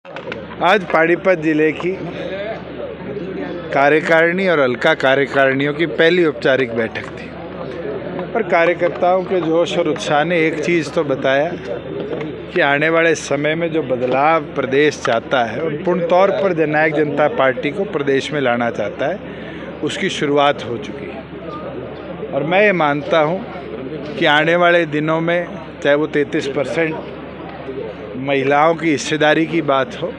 आज पानीपत जिले की कार्यकारिणी और हल्का कार्यकारिणियों की पहली औपचारिक बैठक थी और कार्यकर्ताओं के जोश और उत्साह ने एक चीज़ तो बताया कि आने वाले समय में जो बदलाव प्रदेश चाहता है और पूर्ण तौर पर जननायक जनता पार्टी को प्रदेश में लाना चाहता है, उसकी शुरुआत हो चुकी है। और मैं ये मानता हूँ कि आने वाले दिनों में चाहे वो 33% महिलाओं की हिस्सेदारी की बात हो,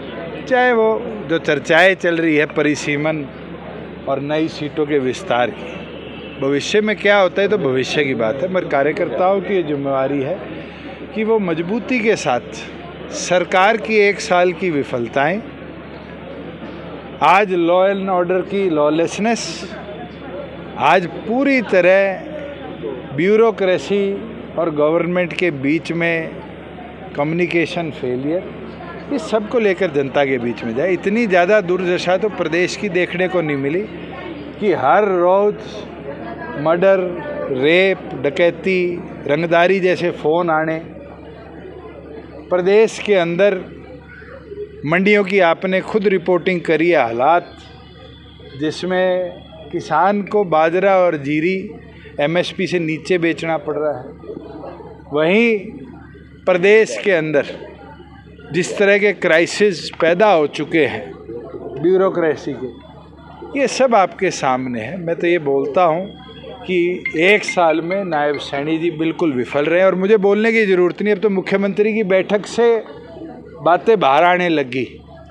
चाहे वो जो चर्चाएं चल रही है परिसीमन और नई सीटों के विस्तार की, भविष्य में क्या होता है तो भविष्य की बात है। मगर कार्यकर्ताओं की जिम्मेवारी है कि वो मजबूती के साथ सरकार की 1 साल की विफलताएं, आज लॉ एंड ऑर्डर की लॉलेसनेस, आज पूरी तरह ब्यूरोक्रेसी और गवर्नमेंट के बीच में कम्युनिकेशन फेलियर, इस सब को लेकर जनता के बीच में जाए। इतनी ज़्यादा दुर्दशा तो प्रदेश की देखने को नहीं मिली कि हर रोज़ मर्डर, रेप, डकैती, रंगदारी जैसे फ़ोन आने। प्रदेश के अंदर मंडियों की आपने खुद रिपोर्टिंग करी है हालात, जिसमें किसान को बाजरा और जीरी MSP से नीचे बेचना पड़ रहा है। वहीं प्रदेश के अंदर जिस तरह के क्राइसिस पैदा हो चुके हैं ब्यूरोक्रेसी के, ये सब आपके सामने है। मैं तो ये बोलता हूँ कि 1 साल में नायब सैनी जी बिल्कुल विफल रहे और मुझे बोलने की ज़रूरत नहीं। अब तो मुख्यमंत्री की बैठक से बातें बाहर आने लगी।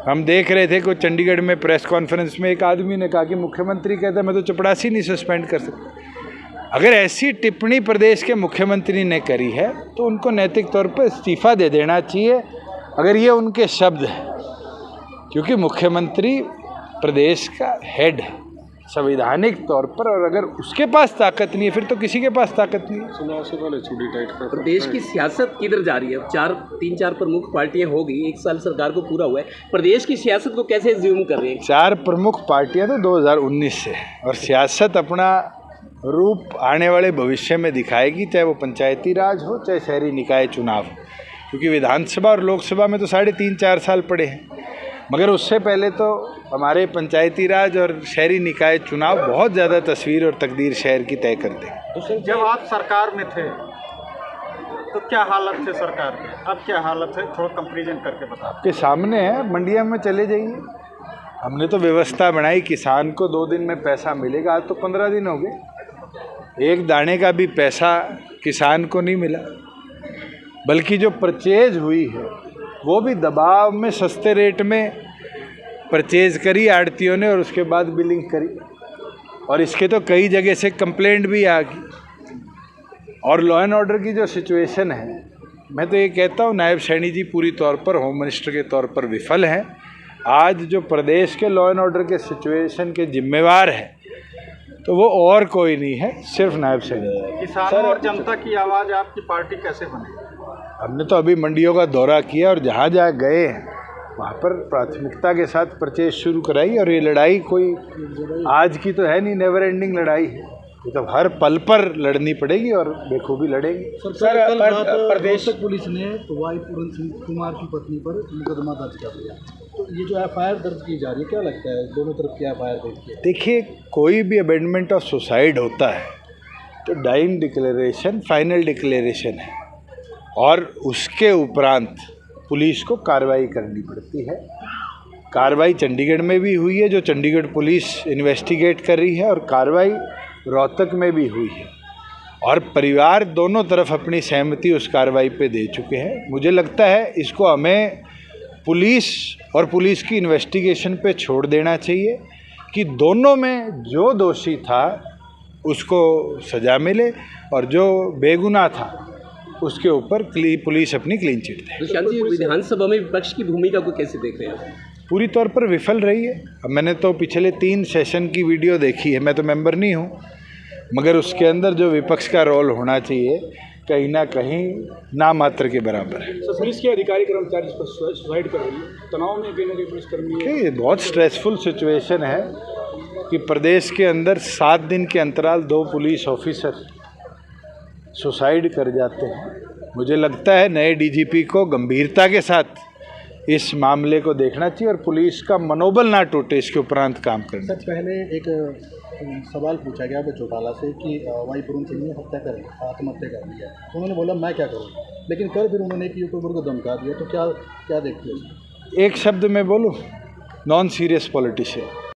हम देख रहे थे कि चंडीगढ़ में प्रेस कॉन्फ्रेंस में एक आदमी ने कहा कि मुख्यमंत्री कहता मैं तो चपरासी नहीं सस्पेंड कर सकता। अगर ऐसी टिप्पणी प्रदेश के मुख्यमंत्री ने करी है तो उनको नैतिक तौर पर इस्तीफ़ा दे देना चाहिए, अगर ये उनके शब्द हैं, क्योंकि मुख्यमंत्री प्रदेश का हेड है संवैधानिक तौर पर, और अगर उसके पास ताकत नहीं है फिर तो किसी के पास ताकत नहीं है। चुनाव से पहले छुट्टी टाइट कर प्रदेश की सियासत किधर जा रही है? अब 3-4 प्रमुख पार्टियां हो गई, 1 साल सरकार को पूरा हुआ है, प्रदेश की सियासत को कैसे ज्यूम कर रही है? 4 प्रमुख पार्टियां तो 2019 से, और सियासत अपना रूप आने वाले भविष्य में दिखाएगी, चाहे वो पंचायती राज हो चाहे शहरी निकाय चुनाव हो, क्योंकि विधानसभा और लोकसभा में तो 3.5-4 साल पड़े हैं। मगर उससे पहले तो हमारे पंचायती राज और शहरी निकाय चुनाव बहुत ज़्यादा तस्वीर और तकदीर शहर की तय करते हैं। जब आप सरकार में थे तो क्या हालत थे सरकार में, अब क्या हालत है, थोड़ा कंपैरिजन करके बताओ। आपके सामने है, मंडिया में चले जाइए। हमने तो व्यवस्था बनाई, किसान को 2 दिन में पैसा मिलेगा। आज तो 15 दिन हो गए, एक दाने का भी पैसा किसान को नहीं मिला, बल्कि जो परचेज हुई है वो भी दबाव में सस्ते रेट में परचेज करी आड़तियों ने और उसके बाद बिलिंग करी, और इसके तो कई जगह से कंप्लेंट भी आ गई। और लॉ एंड ऑर्डर की जो सिचुएशन है, मैं तो ये कहता हूँ नायब सैनी जी पूरी तौर पर होम मिनिस्टर के तौर पर विफल हैं। आज जो प्रदेश के लॉ एंड ऑर्डर के सिचुएशन के जिम्मेवार है तो वो और कोई नहीं है, सिर्फ नायब सैनी। किसानों और जनता की आवाज़ आपकी पार्टी कैसे बने? हमने तो अभी मंडियों का दौरा किया और जहाँ जहाँ गए हैं वहाँ पर प्राथमिकता के साथ परचेज शुरू कराई। और ये लड़ाई कोई आज की तो है नहीं, नेवर एंडिंग लड़ाई है, ये तो हर पल पर लड़नी पड़ेगी और बेखूबी लड़ेंगे। प्रदेश पुलिस ने वाई पूरन सिंह कुमार की पत्नी पर मुकदमा दर्ज कर दिया, तो ये जो FIR दर्ज की जा रही है, क्या लगता है दोनों तरफ की FIR दर्ज की? देखिए, कोई भी अबेंडमेंट ऑफ सुसाइड होता है तो डाइंग डिक्लेरेशन फाइनल डिक्लेरेशन है, और उसके उपरांत पुलिस को कार्रवाई करनी पड़ती है। कार्रवाई चंडीगढ़ में भी हुई है, जो चंडीगढ़ पुलिस इन्वेस्टिगेट कर रही है, और कार्रवाई रोहतक में भी हुई है, और परिवार दोनों तरफ अपनी सहमति उस कार्रवाई पे दे चुके हैं। मुझे लगता है इसको हमें पुलिस और पुलिस की इन्वेस्टिगेशन पे छोड़ देना चाहिए कि दोनों में जो दोषी था उसको सज़ा मिले और जो बेगुनाह था उसके ऊपर पुलिस अपनी क्लीन चिट दे। दुष्यंत जी, विधानसभा में विपक्ष की भूमिका को कैसे देख रहे हैं? पूरी तौर पर विफल रही है। अब मैंने तो पिछले 3 सेशन की वीडियो देखी है, मैं तो मेंबर नहीं हूँ, मगर उसके अंदर जो विपक्ष का रोल होना चाहिए कहीं ना कहीं नामात्र के बराबर है। पुलिस के अधिकारी कर्मचारी इस पर सुसाइड कर रही है, तनाव में कहीं पुलिसकर्मी। ये बहुत स्ट्रेसफुल सिचुएशन है कि प्रदेश के अंदर 7 दिन के अंतराल 2 पुलिस ऑफिसर सुसाइड कर जाते हैं। मुझे लगता है नए DGP को गंभीरता के साथ इस मामले को देखना चाहिए और पुलिस का मनोबल ना टूटे, इसके उपरांत काम करना। सर पहले एक सवाल पूछा गया चौटाला से कि वाई पूरन सिंह ने आत्महत्या कर लिया, तो उन्होंने बोला मैं क्या करूँ, लेकिन कल फिर उन्होंने एक यूट्यूबर को धमका दिया, तो क्या क्या देखते हैं? एक शब्द में बोलूं, नॉन सीरियस पॉलिटिशियन।